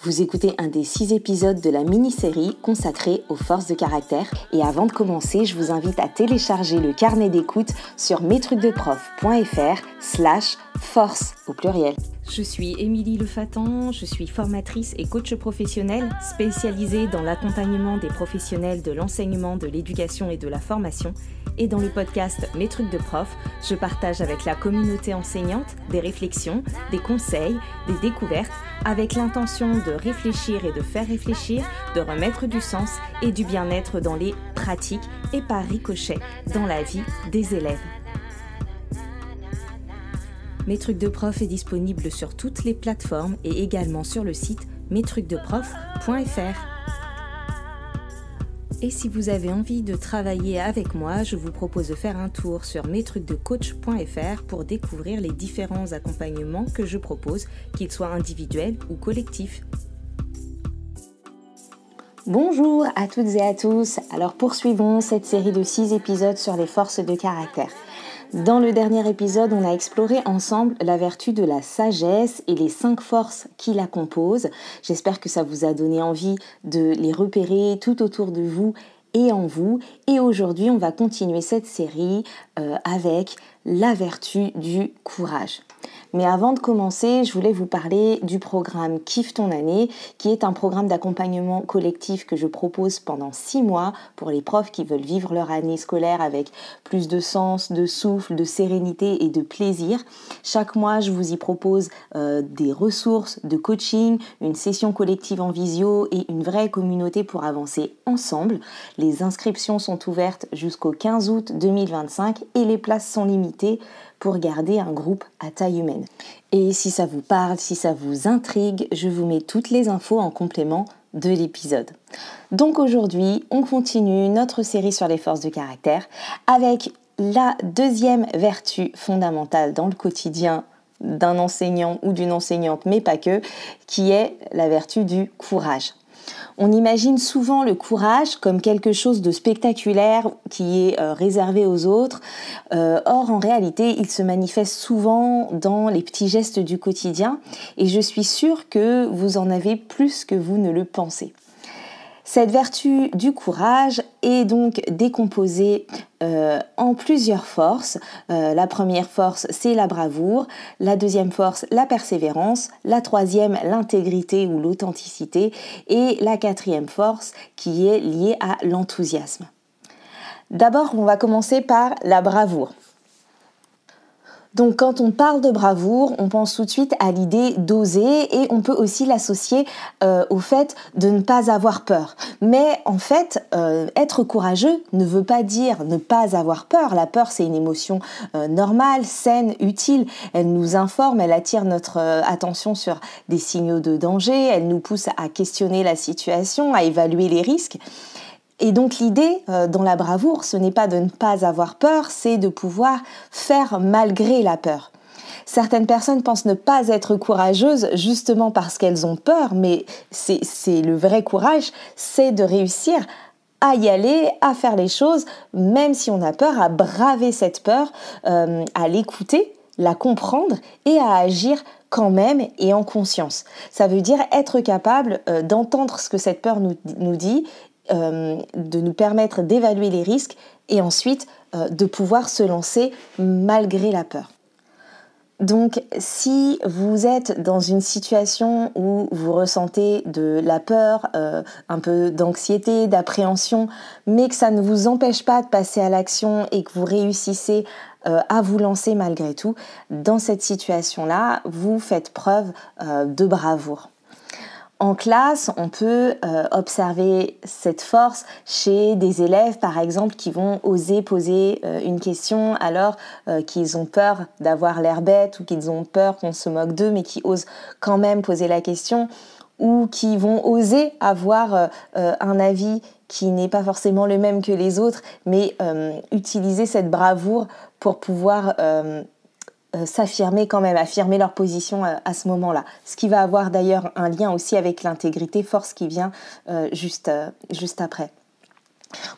Vous écoutez un des 6 épisodes de la mini-série consacrée aux forces de caractère. Et avant de commencer, je vous invite à télécharger le carnet d'écoute sur mestrucsdeprof.fr/force au pluriel. Je suis Émilie Lefatan, je suis formatrice et coach professionnelle spécialisée dans l'accompagnement des professionnels de l'enseignement, de l'éducation et de la formation. Et dans le podcast Mes trucs de prof, je partage avec la communauté enseignante des réflexions, des conseils, des découvertes, avec l'intention de réfléchir et de faire réfléchir, de remettre du sens et du bien-être dans les pratiques et par ricochet dans la vie des élèves. Mes trucs de prof est disponible sur toutes les plateformes et également sur le site mestrucsdeprof.fr. Et si vous avez envie de travailler avec moi, je vous propose de faire un tour sur mestrucsdecoach.fr pour découvrir les différents accompagnements que je propose, qu'ils soient individuels ou collectifs. Bonjour à toutes et à tous. Alors poursuivons cette série de 6 épisodes sur les forces de caractère. Dans le dernier épisode, on a exploré ensemble la vertu de la sagesse et les 5 forces qui la composent. J'espère que ça vous a donné envie de les repérer tout autour de vous et en vous. Et aujourd'hui, on va continuer cette série avec la vertu du courage. Mais avant de commencer, je voulais vous parler du programme Kiffe ton année, qui est un programme d'accompagnement collectif que je propose pendant 6 mois pour les profs qui veulent vivre leur année scolaire avec plus de sens, de souffle, de sérénité et de plaisir. Chaque mois, je vous y propose des ressources de coaching, une session collective en visio et une vraie communauté pour avancer ensemble. Les inscriptions sont ouvertes jusqu'au 15 août 2025 et les places sont limitées pour garder un groupe à taille humaine. Et si ça vous parle, si ça vous intrigue, je vous mets toutes les infos en complément de l'épisode. Donc aujourd'hui, on continue notre série sur les forces de caractère avec la deuxième vertu fondamentale dans le quotidien d'un enseignant ou d'une enseignante, mais pas que, qui est la vertu du courage. On imagine souvent le courage comme quelque chose de spectaculaire qui est réservé aux autres. Or, en réalité, il se manifeste souvent dans les petits gestes du quotidien et je suis sûre que vous en avez plus que vous ne le pensez. Cette vertu du courage est donc décomposée en plusieurs forces. La première force, c'est la bravoure. La deuxième force, la persévérance. La troisième, l'intégrité ou l'authenticité. Et la quatrième force, qui est liée à l'enthousiasme. D'abord, on va commencer par la bravoure. Donc quand on parle de bravoure, on pense tout de suite à l'idée d'oser et on peut aussi l'associer au fait de ne pas avoir peur. Mais en fait, être courageux ne veut pas dire ne pas avoir peur. La peur, c'est une émotion normale, saine, utile. Elle nous informe, elle attire notre attention sur des signaux de danger, elle nous pousse à questionner la situation, à évaluer les risques. Et donc l'idée dans la bravoure, ce n'est pas de ne pas avoir peur, c'est de pouvoir faire malgré la peur. Certaines personnes pensent ne pas être courageuses justement parce qu'elles ont peur, mais c'est le vrai courage, c'est de réussir à y aller, à faire les choses, même si on a peur, à braver cette peur, à l'écouter, la comprendre et à agir quand même et en conscience. Ça veut dire être capable d'entendre ce que cette peur nous dit, de nous permettre d'évaluer les risques et ensuite de pouvoir se lancer malgré la peur. Donc si vous êtes dans une situation où vous ressentez de la peur, un peu d'anxiété, d'appréhension, mais que ça ne vous empêche pas de passer à l'action et que vous réussissez à vous lancer malgré tout, dans cette situation-là, vous faites preuve de bravoure. En classe, on peut observer cette force chez des élèves, par exemple, qui vont oser poser une question alors qu'ils ont peur d'avoir l'air bête ou qu'ils ont peur qu'on se moque d'eux, mais qui osent quand même poser la question, ou qui vont oser avoir un avis qui n'est pas forcément le même que les autres, mais utiliser cette bravoure pour pouvoir s'affirmer quand même, affirmer leur position à ce moment-là. Ce qui va avoir d'ailleurs un lien aussi avec l'intégrité, force qui vient juste après.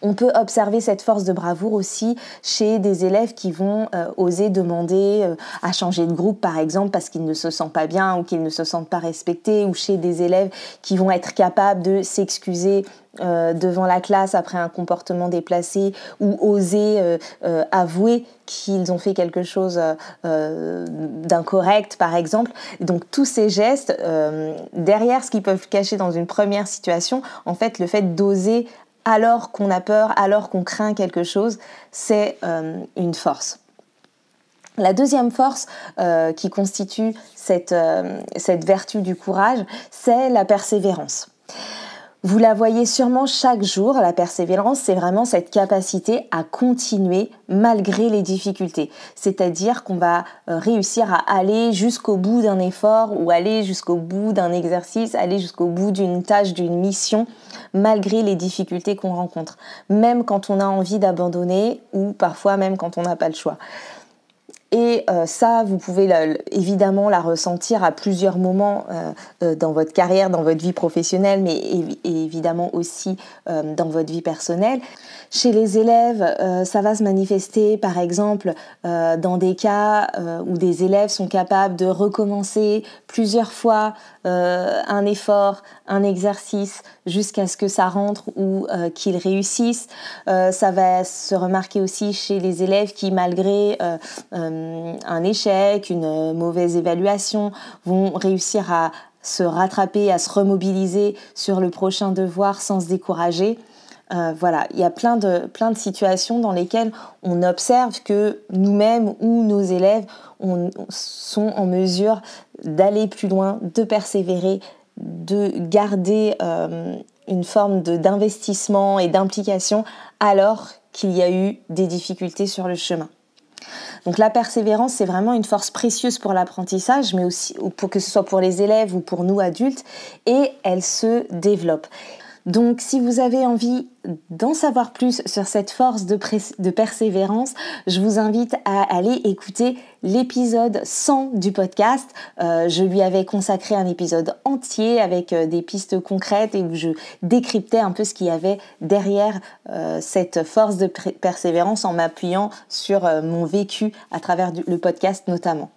On peut observer cette force de bravoure aussi chez des élèves qui vont oser demander à changer de groupe, par exemple, parce qu'ils ne se sentent pas bien ou qu'ils ne se sentent pas respectés, ou chez des élèves qui vont être capables de s'excuser devant la classe après un comportement déplacé, ou oser avouer qu'ils ont fait quelque chose d'incorrect, par exemple. Donc tous ces gestes, derrière ce qu'ils peuvent cacher dans une première situation, en fait, le fait d'oser alors qu'on a peur, alors qu'on craint quelque chose, c'est une force. La deuxième force qui constitue cette vertu du courage, c'est la persévérance. Vous la voyez sûrement chaque jour, la persévérance, c'est vraiment cette capacité à continuer malgré les difficultés. C'est-à-dire qu'on va réussir à aller jusqu'au bout d'un effort ou aller jusqu'au bout d'un exercice, aller jusqu'au bout d'une tâche, d'une mission, malgré les difficultés qu'on rencontre. Même quand on a envie d'abandonner ou parfois même quand on n'a pas le choix. Et ça, vous pouvez évidemment la ressentir à plusieurs moments dans votre carrière, dans votre vie professionnelle, mais évidemment aussi dans votre vie personnelle. Chez les élèves, ça va se manifester par exemple dans des cas où des élèves sont capables de recommencer plusieurs fois un effort, un exercice, jusqu'à ce que ça rentre ou qu'ils réussissent. Ça va se remarquer aussi chez les élèves qui, malgré un échec, une mauvaise évaluation, vont réussir à se rattraper, à se remobiliser sur le prochain devoir sans se décourager. Voilà, il y a plein de situations dans lesquelles on observe que nous-mêmes ou nos élèves sont en mesure d'aller plus loin, de persévérer, de garder une forme d'investissement et d'implication alors qu'il y a eu des difficultés sur le chemin. Donc la persévérance, c'est vraiment une force précieuse pour l'apprentissage, mais aussi pour que ce soit pour les élèves ou pour nous adultes, et elle se développe. Donc si vous avez envie d'en savoir plus sur cette force de persévérance, je vous invite à aller écouter l'épisode 100 du podcast. Je lui avais consacré un épisode entier avec des pistes concrètes et où je décryptais un peu ce qu'il y avait derrière cette force de persévérance en m'appuyant sur mon vécu à travers le podcast notamment.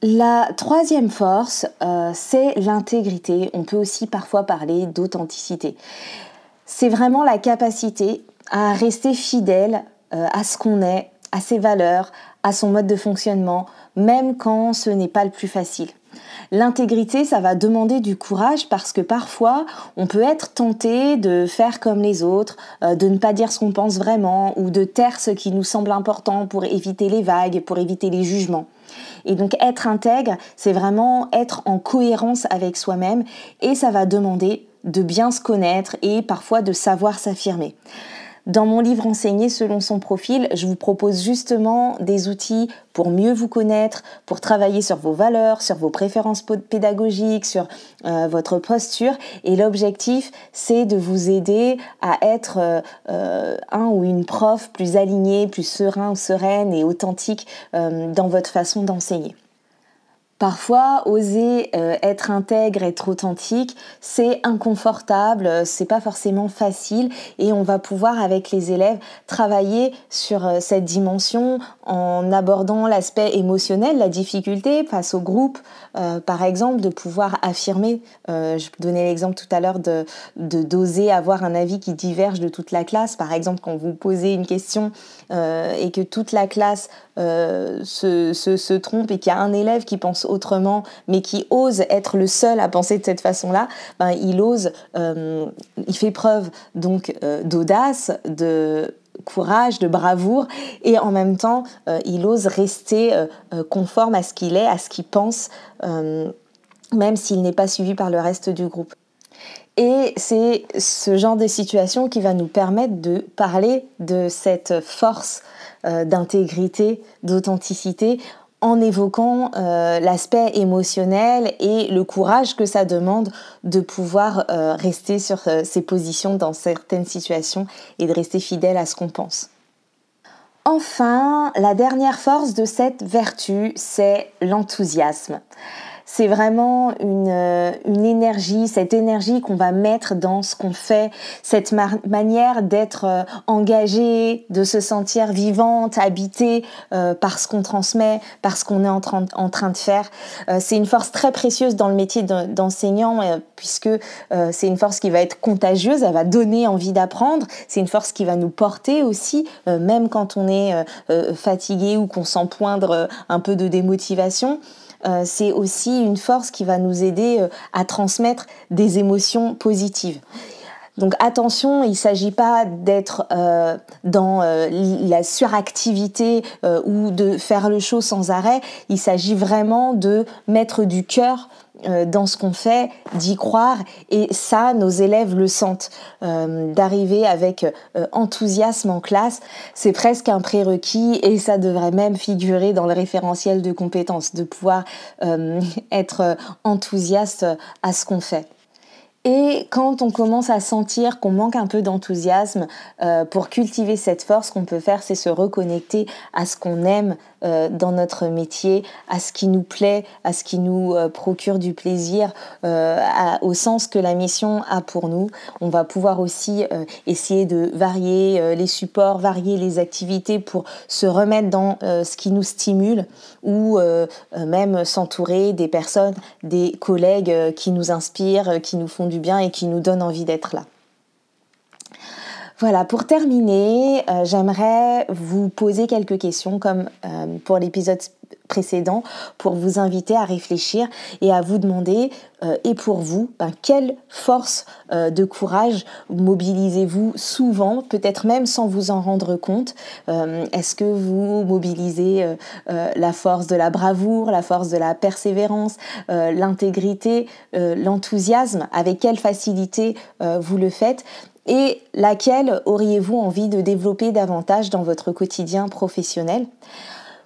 La troisième force, c'est l'intégrité. On peut aussi parfois parler d'authenticité. C'est vraiment la capacité à rester fidèle à ce qu'on est, à ses valeurs, à son mode de fonctionnement, même quand ce n'est pas le plus facile. L'intégrité, ça va demander du courage parce que parfois, on peut être tenté de faire comme les autres, de ne pas dire ce qu'on pense vraiment ou de taire ce qui nous semble important pour éviter les vagues, pour éviter les jugements. Et donc être intègre, c'est vraiment être en cohérence avec soi-même et ça va demander de bien se connaître et parfois de savoir s'affirmer. Dans mon livre Enseigner selon son profil, je vous propose justement des outils pour mieux vous connaître, pour travailler sur vos valeurs, sur vos préférences pédagogiques, sur votre posture. Et l'objectif, c'est de vous aider à être un ou une prof plus aligné, plus serein ou sereine et authentique dans votre façon d'enseigner. Parfois, oser être intègre, être authentique, c'est inconfortable, c'est pas forcément facile et on va pouvoir avec les élèves travailler sur cette dimension en abordant l'aspect émotionnel, la difficulté face au groupe, par exemple, de pouvoir affirmer. Je donnais l'exemple tout à l'heure d'oser avoir un avis qui diverge de toute la classe. Par exemple, quand vous posez une question et que toute la classe se trompe et qu'il y a un élève qui pense autrement, mais qui ose être le seul à penser de cette façon-là, il fait preuve donc d'audace, de courage, de bravoure, et en même temps, il ose rester conforme à ce qu'il est, à ce qu'il pense, même s'il n'est pas suivi par le reste du groupe. Et c'est ce genre de situation qui va nous permettre de parler de cette force d'intégrité, d'authenticité, en évoquant l'aspect émotionnel et le courage que ça demande de pouvoir rester sur ses positions dans certaines situations et de rester fidèle à ce qu'on pense. Enfin, la dernière force de cette vertu, c'est l'enthousiasme. c'est vraiment une énergie, cette énergie qu'on va mettre dans ce qu'on fait, cette manière d'être engagée, de se sentir vivante, habitée par ce qu'on transmet, par ce qu'on est en train de faire. C'est une force très précieuse dans le métier d'enseignant puisque c'est une force qui va être contagieuse, elle va donner envie d'apprendre, c'est une force qui va nous porter aussi, même quand on est fatigué ou qu'on sent poindre un peu de démotivation. C'est aussi une force qui va nous aider à transmettre des émotions positives. Donc attention, il ne s'agit pas d'être dans la suractivité ou de faire le show sans arrêt. Il s'agit vraiment de mettre du cœur dans ce qu'on fait, d'y croire, et ça, nos élèves le sentent. D'arriver avec enthousiasme en classe, c'est presque un prérequis et ça devrait même figurer dans le référentiel de compétences, de pouvoir être enthousiaste à ce qu'on fait. Et quand on commence à sentir qu'on manque un peu d'enthousiasme, pour cultiver cette force, qu'on peut faire, c'est se reconnecter à ce qu'on aime dans notre métier, à ce qui nous plaît, à ce qui nous procure du plaisir, au sens que la mission a pour nous. On va pouvoir aussi essayer de varier les supports, varier les activités pour se remettre dans ce qui nous stimule ou même s'entourer des personnes, des collègues qui nous inspirent, qui nous font du bien et qui nous donnent envie d'être là. Voilà, pour terminer, j'aimerais vous poser quelques questions comme pour l'épisode précédent pour vous inviter à réfléchir et à vous demander, et pour vous, quelle force de courage mobilisez-vous souvent, peut-être même sans vous en rendre compte. Est-ce que vous mobilisez la force de la bravoure, la force de la persévérance, l'intégrité, l'enthousiasme, avec quelle facilité vous le faites ? Et laquelle auriez-vous envie de développer davantage dans votre quotidien professionnel ?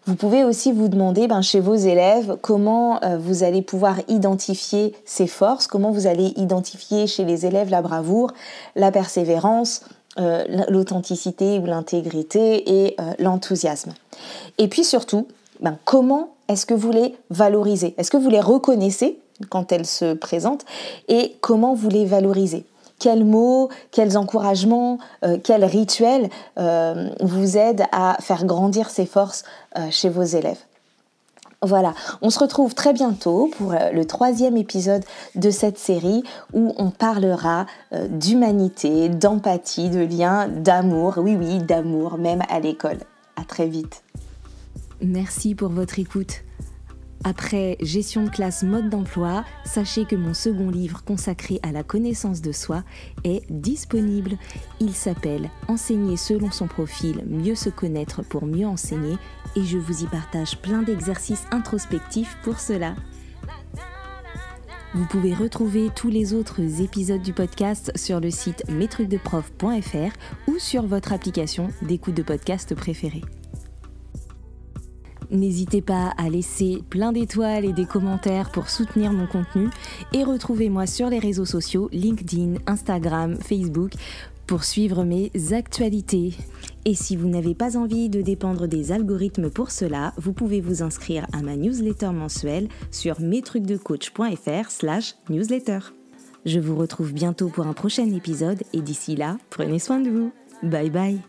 Vous pouvez aussi vous demander chez vos élèves comment vous allez pouvoir identifier ces forces, comment vous allez identifier chez les élèves la bravoure, la persévérance, l'authenticité ou l'intégrité et l'enthousiasme. Et puis surtout, comment est-ce que vous les valorisez ? Est-ce que vous les reconnaissez quand elles se présentent et comment vous les valorisez ? Quels mots, quels encouragements, quels rituels vous aident à faire grandir ces forces chez vos élèves ? Voilà, on se retrouve très bientôt pour le 3e épisode de cette série où on parlera d'humanité, d'empathie, de lien, d'amour, oui, d'amour, même à l'école. À très vite. Merci pour votre écoute. Après Gestion de classe mode d'emploi, sachez que mon second livre consacré à la connaissance de soi est disponible. Il s'appelle « Enseigner selon son profil, mieux se connaître pour mieux enseigner » et je vous y partage plein d'exercices introspectifs pour cela. Vous pouvez retrouver tous les autres épisodes du podcast sur le site mestrucsdeprof.fr ou sur votre application d'écoute de podcast préférée. N'hésitez pas à laisser plein d'étoiles et des commentaires pour soutenir mon contenu et retrouvez-moi sur les réseaux sociaux LinkedIn, Instagram, Facebook pour suivre mes actualités. Et si vous n'avez pas envie de dépendre des algorithmes pour cela, vous pouvez vous inscrire à ma newsletter mensuelle sur mestrucsdecoach.fr/newsletter. Je vous retrouve bientôt pour un prochain épisode et d'ici là, prenez soin de vous. Bye bye.